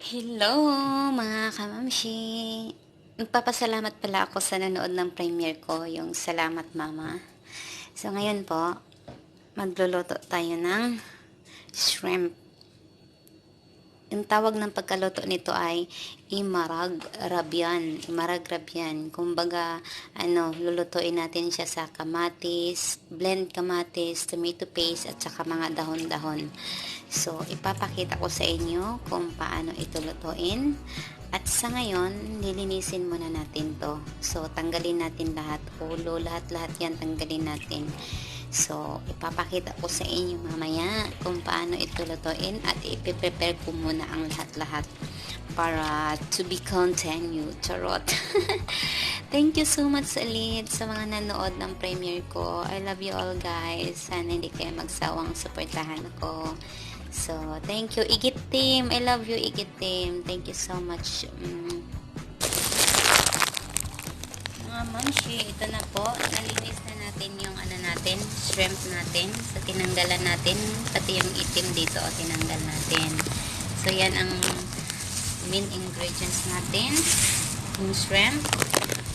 Hello mga kamamshi! Magpapasalamat pala ako sa nanood ng premiere ko, yung Salamat Mama. So ngayon po, magluluto tayo ng shrimp. Yung tawag ng pagkaluto nito ay imarag rabyan. Imarag rabyan. Kumbaga, lulutuin natin siya sa kamatis, blend kamatis, tomato paste, at saka mga dahon-dahon. So, ipapakita ko sa inyo kung paano ito lutuin. At sa ngayon, lilinisin muna natin to. So, tanggalin natin lahat. Ulo, lahat-lahat yan tanggalin natin. So, ipapakita ko sa inyo mamaya kung paano ito lutuin at ipiprepare ko muna ang lahat-lahat para to be continued. Charot! Thank you so much ulit sa mga nanood ng premiere ko. I love you all guys. Sana hindi kayo magsawang suportahan ako. So, thank you Igit Team. I love you Igit Team. Thank you so much. Mga mamshi, ito na po. Nalinis na natin yung natin, shrimp natin. So, tinanggalan natin. Pati yung itim dito, tinanggal natin. So, yan ang main ingredients natin. Yung shrimp.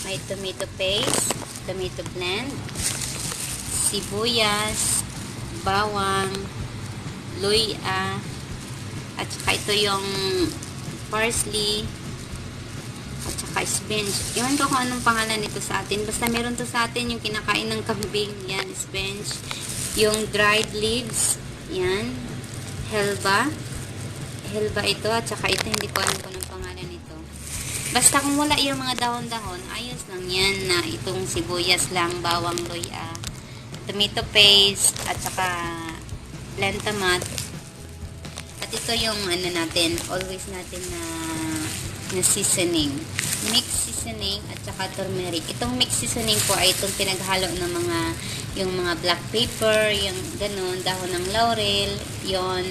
May tomato paste, tomato blend, sibuyas, bawang, luya, at saka ito yung parsley, at saka spinach. Iwan ko kung anong pangalan nito sa atin. Basta meron to sa atin yung kinakain ng kambing. Yan, spinach. Yung dried leaves. Yan. Helva. Helva ito. At saka ito, hindi ko alam kung anong pangalan nito. Basta kung wala yung mga dahon-dahon, ayos lang yan na itong sibuyas lang, bawang, luya, tomato paste, at saka blend tomat. At ito yung natin, always natin na seasoning. Mix seasoning at saka turmeric. Itong mix seasoning po ay itong pinaghalo ng yung mga black pepper, yung ganun, dahon ng laurel, yon,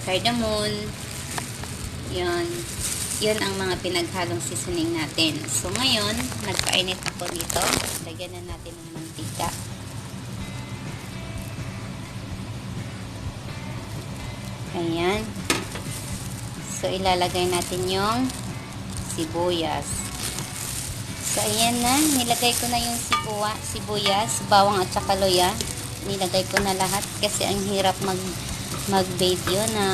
cardamom, yon. Yon ang mga pinaghalong seasoning natin. So ngayon, nagpainit ako dito. Lagyan na natin ng mantika. Ayan. So ilalagay natin yung sibuyas. So, ayan na. Nilagay ko na yung sibuyas, bawang at saka luya. Nilagay ko na lahat kasi ang hirap mag-video na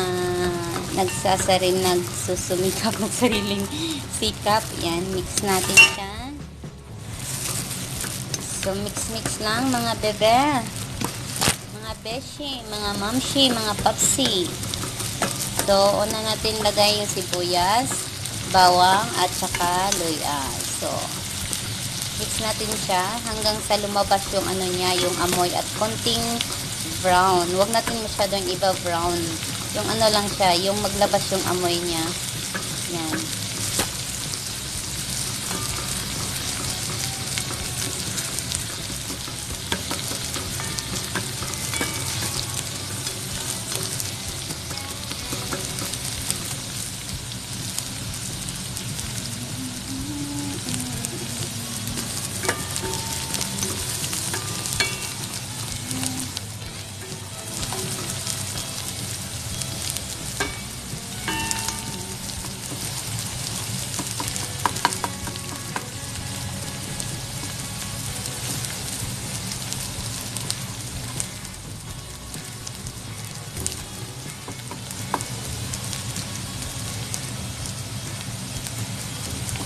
nagsusumikap ng sariling sikap. Yan. Mix natin siya. So, mix lang mga bebe. Mga beshi, mga mamshi, mga papsi. So, una natin lagay yung sibuyas, bawang, at saka luya. So, mix natin siya hanggang sa lumabas yung niya, yung amoy at konting brown. Huwag natin masyadong iba brown. Yung lang siya, yung maglabas yung amoy niya. Yan.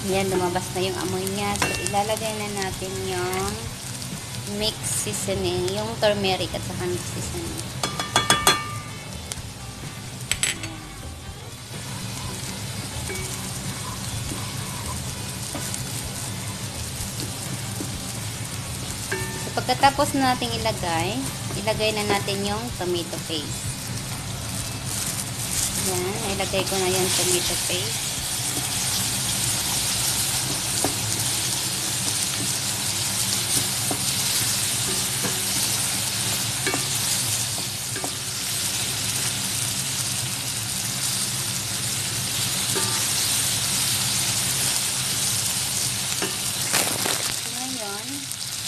Yan, lumabas na yung amoy niya. So, ilalagay na natin yung mix seasoning, yung turmeric at saka mix seasoning. So, pagkatapos natin ilagay na natin yung tomato paste. Yan, ilagay ko na yung tomato paste.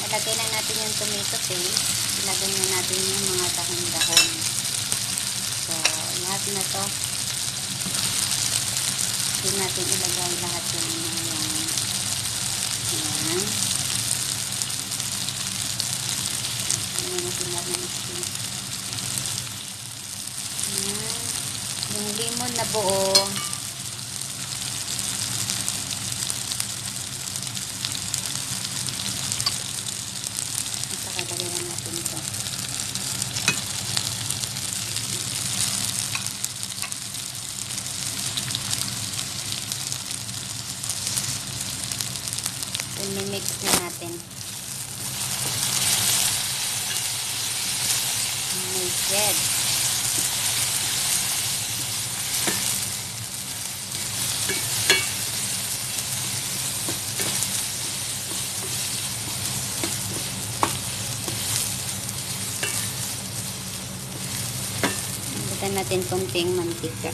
Ilagay na natin yung tomato paste. Ilagay na natin yung mga dahon-dahon. So, lahat na to. Doon natin ilagay lahat yung mga yan. Ayan natin lahat ng skin. Ayan. Yung lemon na buo. Lagyan na natin ito. I-mix na natin. My bread. Lagyan natin konting mantika.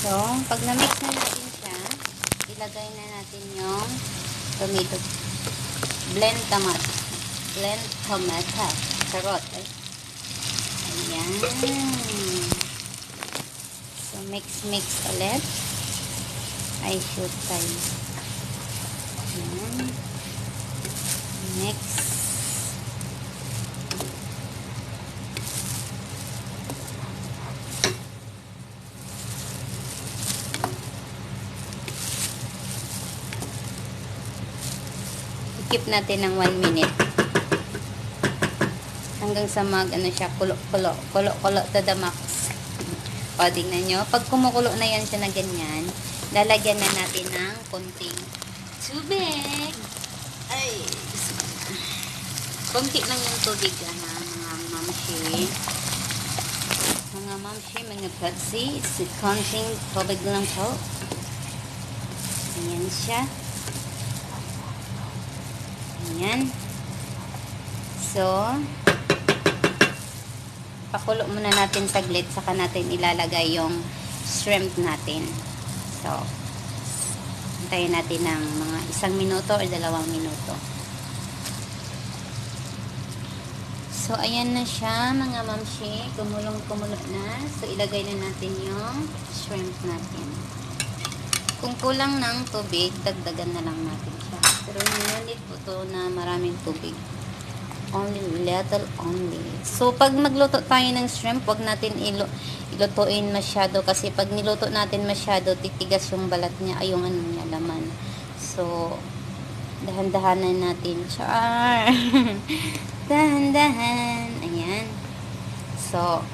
So, pag na-mix na natin siya, ilagay na natin yung tomato. Blend tomato. Carrot. Ayan. So, mix ulit. I shoot tayo. Ayan. Mix. Keep natin ng 1 minute. Hanggang sa ano siya, kulo to the max. O, tingnan nyo. Pag kumukulo na yan siya na ganyan, lalagyan na natin ng konting tubig. Ay, konti lang yung tubig, mga mamshi. Mga mamshi, mga patsi. Konting tubig lang po. Ayan siya. Ayan. So, pakulo muna natin saglit, saka natin ilalagay yung shrimp natin. So, hintayin natin ng mga 1 minuto or 2 minuto. So, ayan na siya, mga mamshi. Kumulong-kumulo na. So, ilagay na natin yung shrimp natin. Kung kulang ng tubig, dagdagan na lang natin siya. Pero ngunit po ito na maraming tubig. Only little only. So, pag magluto tayo ng shrimp, wag natin ilutuin masyado. Kasi pag niluto natin masyado, titigas yung balat niya, ay yung ano niya, laman. So, dahan-dahanan natin. Char! Dahan-dahan. Ayan. So,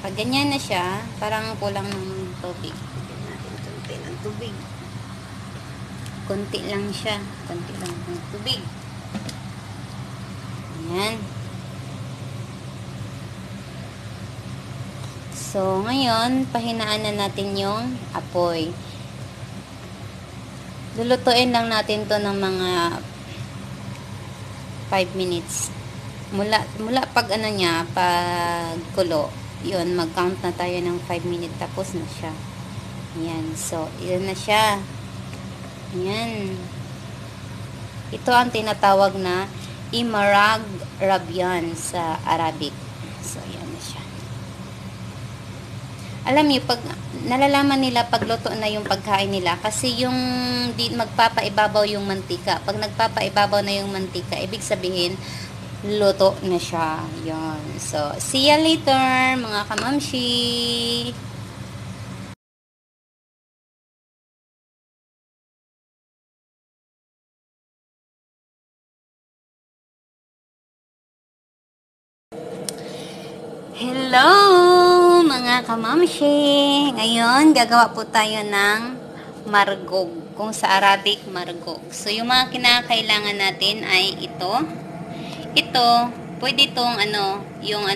pag ganyan na siya, parang kulang ng tubig. Lagyan natin konti ng tubig. Konti lang siya. Konti lang ng tubig. Ayan. So, ngayon, pahinaan na natin yung apoy. Lulutuin lang natin to ng mga 5 minutes. Mula pag ano niya, pag kulo, yun, mag-count na tayo ng 5 minutes, tapos na siya. Ayan. So, yun na siya. Ayan. Ito ang tinatawag na Imarag Rabyan sa Arabic. So, ayan na siya. Alam niyo, pag nalalaman nila pagluto na yung pagkain nila, kasi yung magpapaibabaw yung mantika. Pag nagpapaibabaw na yung mantika, ibig sabihin, luto na siya. Yan. So, see ya later, mga kamamshi. Hello, mga kamamshi. Ngayon, gagawa po tayo ng margog. Kung sa Arabic, margog. So, yung mga kinakailangan natin ay ito. Ito, pwede itong yung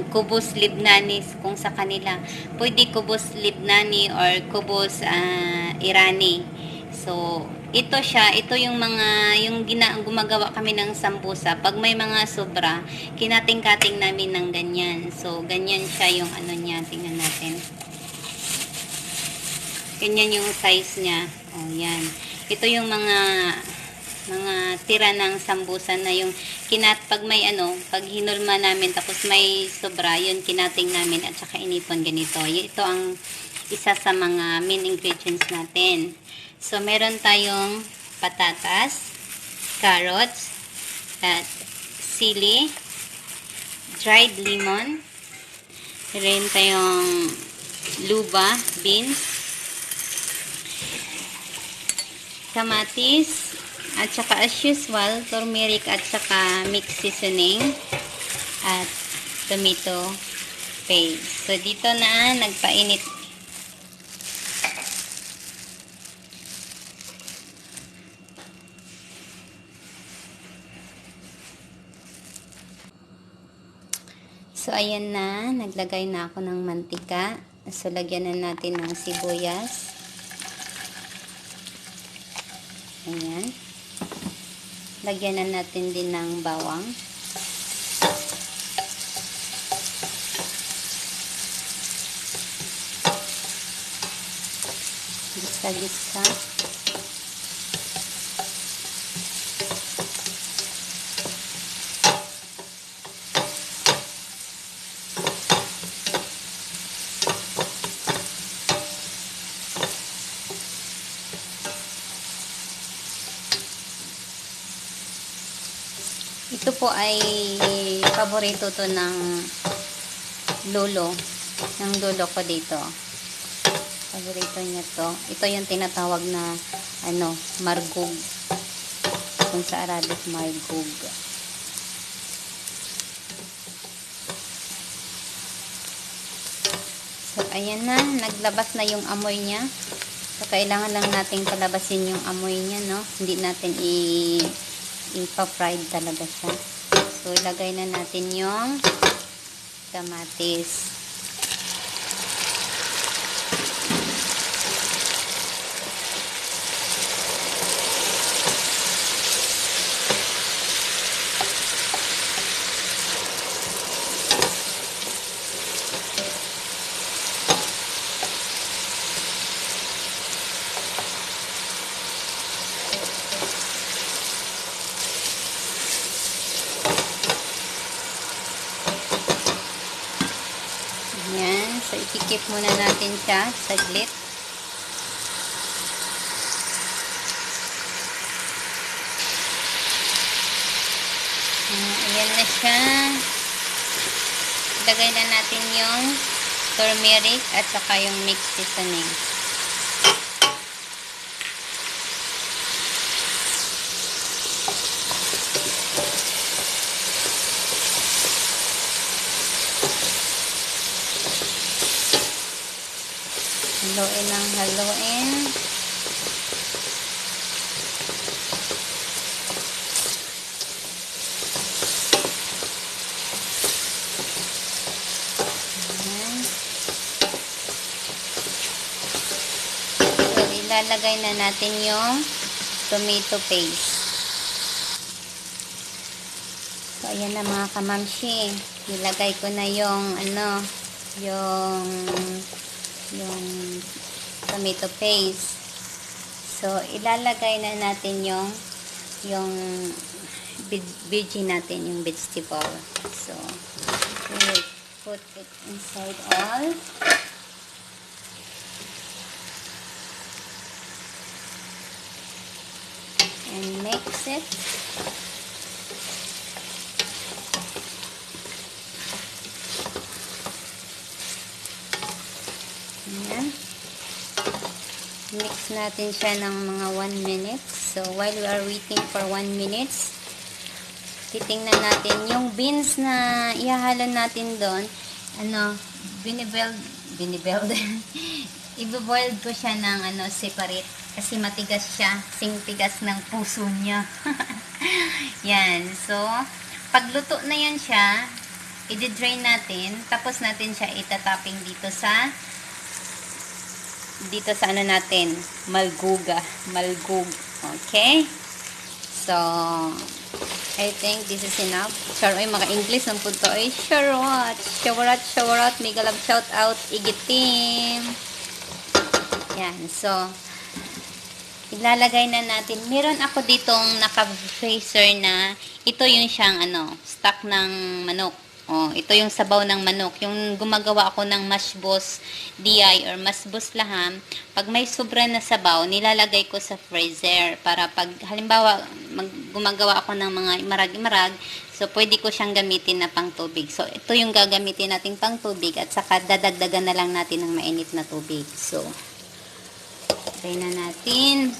kubos Libnanis kung sa kanila. Pwede kubos Libnani or kubos Irani. So, ito siya, ito yung mga, gumagawa kami ng sambusa. Pag may mga sobra, kinating-kating namin ng ganyan. So, ganyan siya yung ano niya. Tingnan natin. Ganyan yung size niya. O, yan. Ito yung mga tira ng sambusa na yung pag may pag hinulma namin tapos may sobra, yun kinating namin at saka inipon ganito. Ito ang isa sa mga main ingredients natin. So, meron tayong patatas, carrots, at sili, dried lemon, meron tayong luba, beans, kamatis, at saka as usual, turmeric at saka mixed seasoning at tomato paste. So, dito na nagpainit. So, ayan na. Naglagay na ako ng mantika. So, lagyan na natin ng sibuyas. Ayan. Lagyan na natin din ng bawang. Gisa-gisa. Ito po ay paborito to ng lolo ko dito. Paborito niya to. Ito yung tinatawag na margug. Kung sa Arabic, margug. So, ayan na. Naglabas na yung amoy niya. So, kailangan lang natin palabasin yung amoy niya, no? Hindi natin ipa-fried talaga siya. So, ilagay na natin yung kamatis. Yan. So, ikikip muna natin siya saglit. Ayan na siya. Ilagay na natin yung turmeric at saka yung mixed seasoning. Haluin ng haluin. Ayan. So, ilalagay na natin yung tomato paste. So, ayan na mga kamamshi. Nilagay ko na yung yung tomato paste. So, ilalagay na natin yung veggie natin, yung vegetable. So, we will put it inside all. And mix it. Ayan. Mix natin siya ng mga 1 minute. So, while we are waiting for 1 minute, titingnan natin yung beans na ihahalo natin doon. Binibuild. I-boiled ko siya ng separate kasi matigas siya. Tigas ng puso niya. Yan. So, pagluto na yan siya, i-drain natin. Tapos natin siya itatapping dito sa natin, malgug. Okay? So, I think this is enough. Ay, mga English ng punto ay shawarot, mega love shout out, igitim. Yan, so, ilalagay na natin. Meron ako ditong naka-freezer na ito yung siyang stock ng manok. Oh, ito yung sabaw ng manok. Yung gumagawa ako ng mashbos DI or mashbos laham. Pag may sobra na sabaw, nilalagay ko sa freezer para pag halimbawa gumagawa ako ng mga marag-marag, so pwede ko siyang gamitin na pang tubig. So ito yung gagamitin nating pang tubig at saka dadagdagan na lang natin ng mainit na tubig. So try na natin.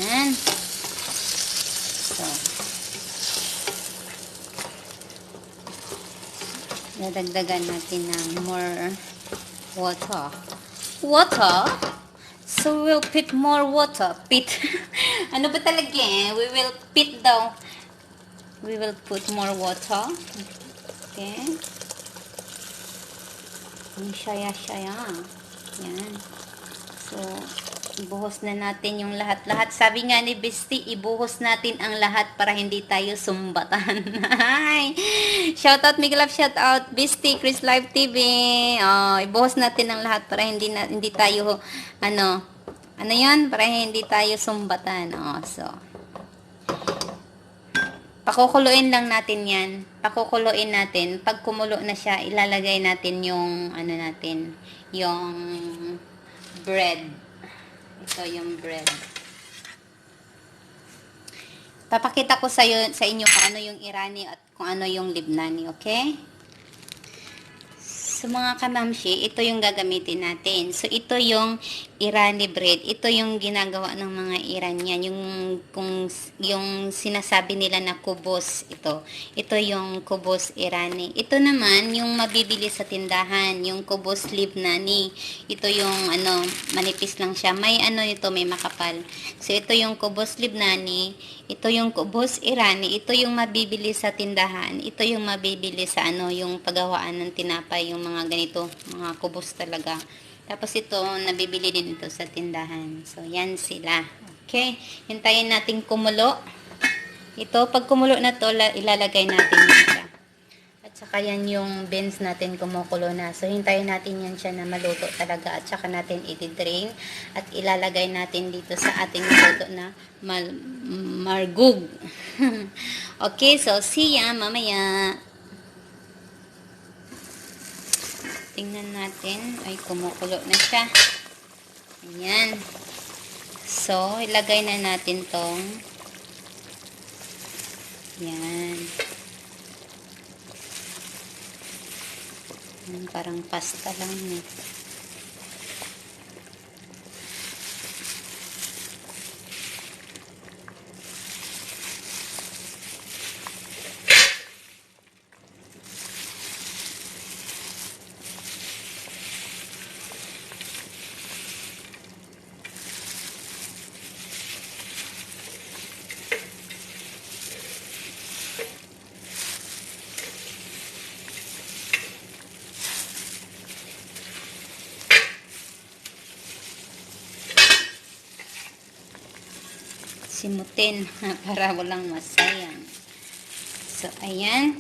Yan. So dadagdagan natin ng more water. Water? So, we'll put more water. Pit. Ano ba talaga eh? We will pit daw. We will put more water. Okay. Ang shaya-shaya. Yan. So, ibuhos na natin yung lahat-lahat. Sabi nga ni Bestie, ibuhos natin ang lahat para hindi tayo sumbatan. Hi! Shoutout, Miguel Love, shoutout, Bestie, Chris Live TV. Oh, ibuhos natin ang lahat para hindi tayo, ano yan? Para hindi tayo sumbatan. Oh, so, pakukuluin lang natin yan. Pakukuluin natin. Pag kumulo na siya, ilalagay natin yung, yung bread. Ito yung bread. Papakita ko sa inyo kung ano yung Irani at kung ano yung Libnani, okay? So mga kamamshi, ito yung gagamitin natin. So ito yung Irani bread. Ito yung ginagawa ng mga Iranian. Yung sinasabi nila na kubos ito. Ito yung kubos Irani. Ito naman yung mabibili sa tindahan. Yung kubos Libnani. Ito yung manipis lang siya. May nito, may makapal. So ito yung kubos Libnani. Ito yung kubos Irani. Ito yung mabibili sa tindahan. Ito yung mabibili sa yung paggawaan ng tinapay. Yung mga ganito. Mga kubos talaga. Tapos ito, nabibili din ito sa tindahan. So, yan sila. Okay. Hintayin natin kumulo. Ito, pag kumulo na to, ilalagay natin yan siya. At saka yan yung beans natin kumukulo na. So, hintayin natin yan siya na maluto talaga. At saka natin i-drain. At ilalagay natin dito sa ating luto na margug. Okay, so see ya mamaya. Tingnan natin. Ay, kumukulo na siya. Ayan. So, ilagay na natin tong yan. Parang pasta lang eh. Simutin para walang masayang. So, ayan.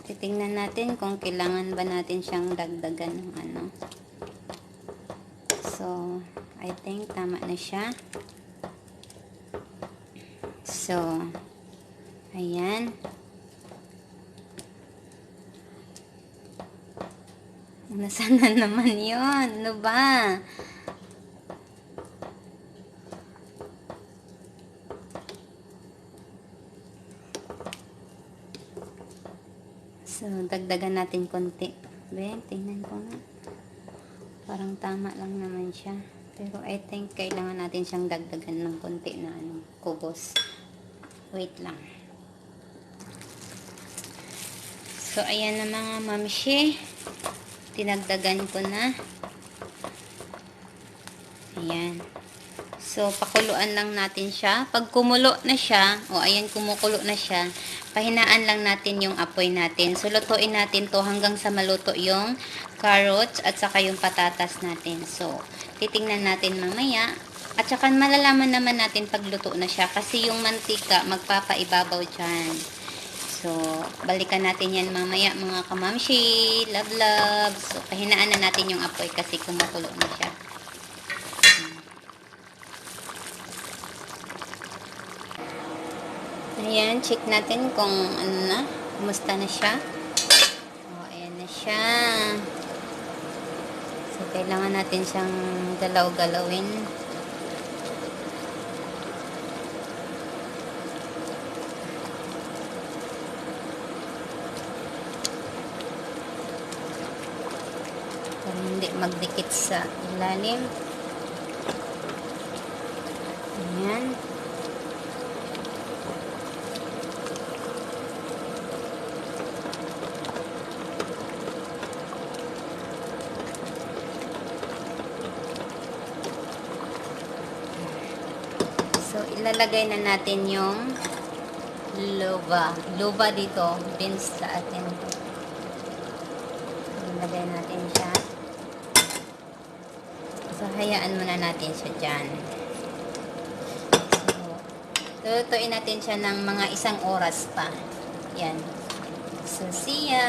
Titingnan natin kung kailangan ba natin siyang dagdagan ng So, I think tama na siya. So, ayan. Nasaan na naman yun? Ano ba? So, dagdagan natin konti. Tingnan ko nga. Parang tama lang naman siya. Pero I think kailangan natin siyang dagdagan ng konti na kubos. Wait lang. So, ayan na mga mamshi. Tinagdagan ko na. Ayan. So, pakuluan lang natin siya. Pag kumulo na siya, ayan, kumukulo na siya, pahinaan lang natin yung apoy natin. So, lutuin natin to hanggang sa maluto yung carrots at saka yung patatas natin. So, titingnan natin mamaya. At saka malalaman naman natin pag luto na siya kasi yung mantika magpapaibabaw dyan. So, balikan natin yan mamaya mga kamamshi. Love, love. So, pahinaan na natin yung apoy kasi kumukulo na siya. Ayan, check natin kung ano na, kumusta na siya. O, ayan na siya. So, kailangan natin siyang galaw-galawin. Para hindi magdikit sa ilalim. Ayan. So, ilalagay na natin yung luba. Luba dito, beans sa atin. Ilalagay natin siya. So, hayaan muna natin siya dyan. So, lutuin natin siya ng mga 1 oras pa. Yan. So, see ya!